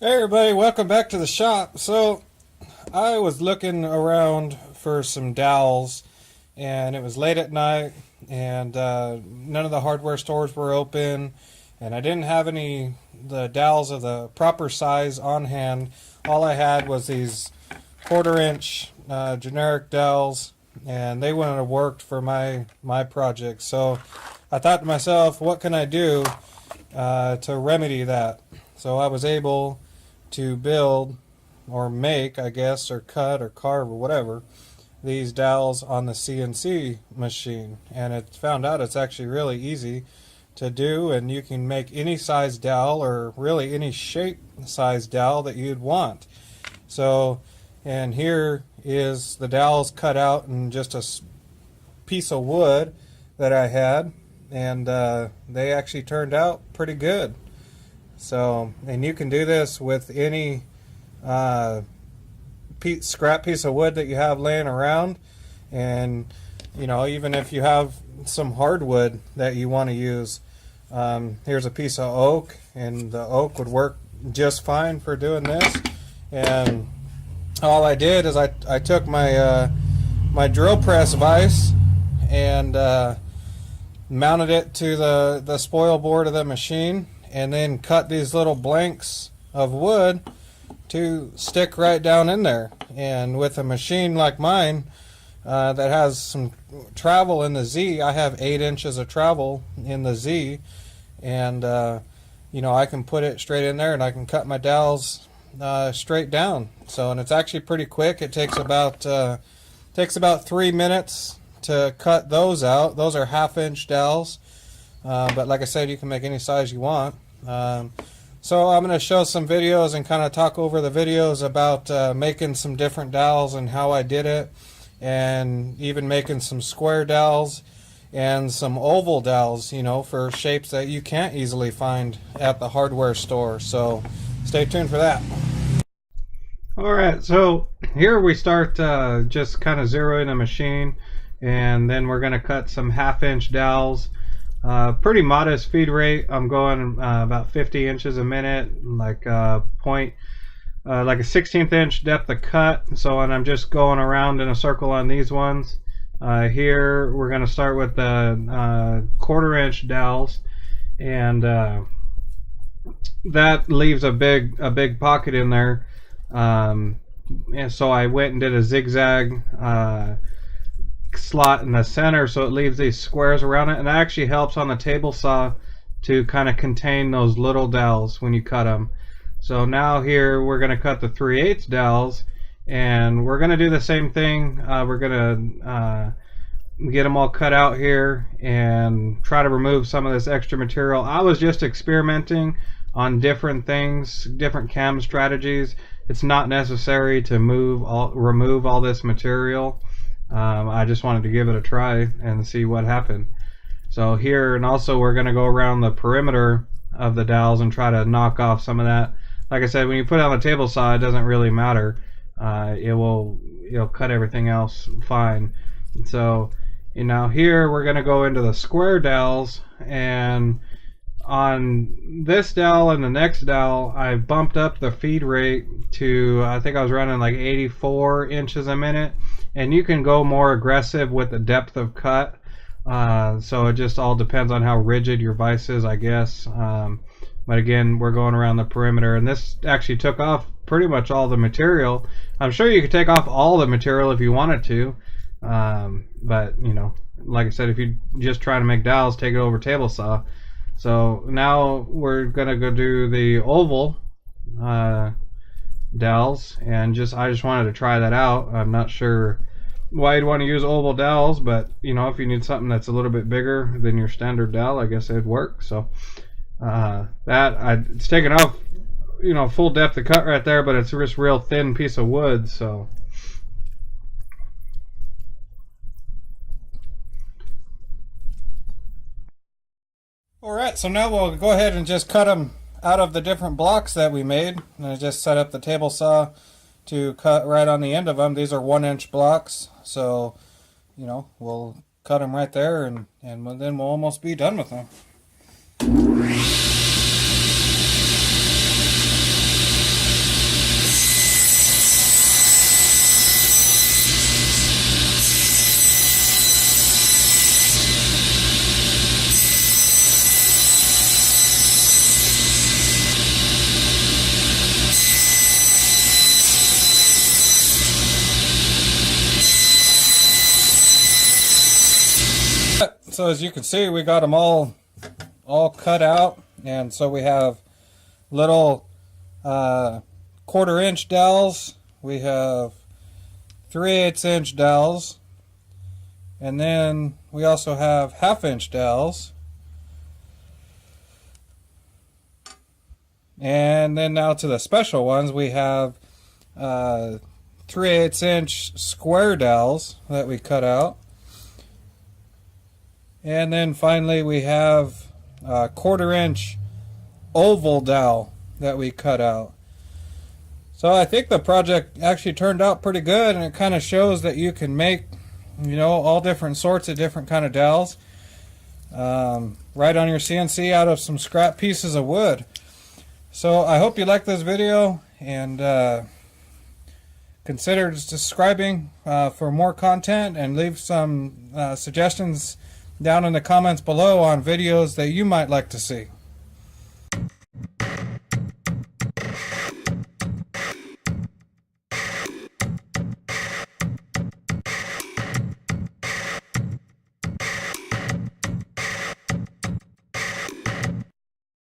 Hey everybody, welcome back to the shop. So I was looking around for some dowels and it was late at night and none of the hardware stores were open and I didn't have the dowels of the proper size on hand. All I had was these 1/4 inch generic dowels and they wouldn't have worked for my project. So I thought to myself, what can I do to remedy that? So I was able to build or make, I guess, or cut or carve or whatever, these dowels on the CNC machine. And it found out it's actually really easy to do, and you can make any size dowel or really any shape size dowel that you'd want. So, and here is the dowels cut out in just a piece of wood that I had, and they actually turned out pretty good. So, and you can do this with any scrap piece of wood that you have laying around, and you know, even if you have some hardwood that you want to use, here's a piece of oak, and the oak would work just fine for doing this. And all I did is I took my my drill press vise and mounted it to the spoil board of the machine, and then cut these little blanks of wood to stick right down in there. And with a machine like mine that has some travel in the Z, I have 8 inches of travel in the Z, and you know, I can put it straight in there and I can cut my dowels straight down. So, and it's actually pretty quick. It takes about 3 minutes to cut those out. Those are 1/2 inch dowels. But like I said, you can make any size you want. So I'm going to show some videos and kind of talk over the videos about making some different dowels and how I did it, and even making some square dowels and some oval dowels, you know, for shapes that you can't easily find at the hardware store. So stay tuned for that. Alright, so here we start just kind of zeroing the machine, and then we're going to cut some 1/2 inch dowels. Pretty modest feed rate. I'm going about 50 inches a minute, like like a 1/16 inch depth of cut. So, and I'm just going around in a circle on these ones. Here we're going to start with the 1/4 inch dowels, and that leaves a big pocket in there. And so I went and did a zigzag slot in the center, so it leaves these squares around it, and that actually helps on the table saw to kind of contain those little dowels when you cut them. So now here we're going to cut the 3/8 dowels, and we're going to do the same thing. We're going to get them all cut out here and try to remove some of this extra material. I was just experimenting on different things, different cam strategies. It's not necessary to remove all this material. I just wanted to give it a try and see what happened. So here, and also we're going to go around the perimeter of the dowels and try to knock off some of that. Like I said, when you put it on the table saw, it doesn't really matter. It'll cut everything else fine. So, you know, here we're going to go into the square dowels, and on this dowel and the next dowel, I bumped up the feed rate to, I think I was running like 84 inches a minute. And you can go more aggressive with the depth of cut. So it just all depends on how rigid your vise is, I guess. But again, we're going around the perimeter, and this actually took off pretty much all the material. I'm sure you could take off all the material if you wanted to. But, you know, like I said, if you just try to make dowels, take it over table saw. So now we're going to go do the oval dowels, and I just wanted to try that out. I'm not sure why you'd want to use oval dowels, but you know, if you need something that's a little bit bigger than your standard dowel, I guess it'd work. So it's taken off, you know, full depth of cut right there, but it's just real thin piece of wood. So alright, so now we'll go ahead and just cut them out of the different blocks that we made. And I just set up the table saw to cut right on the end of them. These are 1-inch blocks, so you know, we'll cut them right there, and then we'll almost be done with them. So as you can see, we got them all cut out, and so we have little 1/4 inch dowels, we have 3/8 inch dowels, and then we also have 1/2 inch dowels. And then now to the special ones, we have 3/8 inch square dowels that we cut out. And then finally we have a 1/4 inch oval dowel that we cut out. So I think the project actually turned out pretty good, and it kind of shows that you can make, you know, all different sorts of different kind of dowels right on your CNC out of some scrap pieces of wood. So I hope you like this video, and consider subscribing for more content, and leave some suggestions down in the comments below on videos that you might like to see.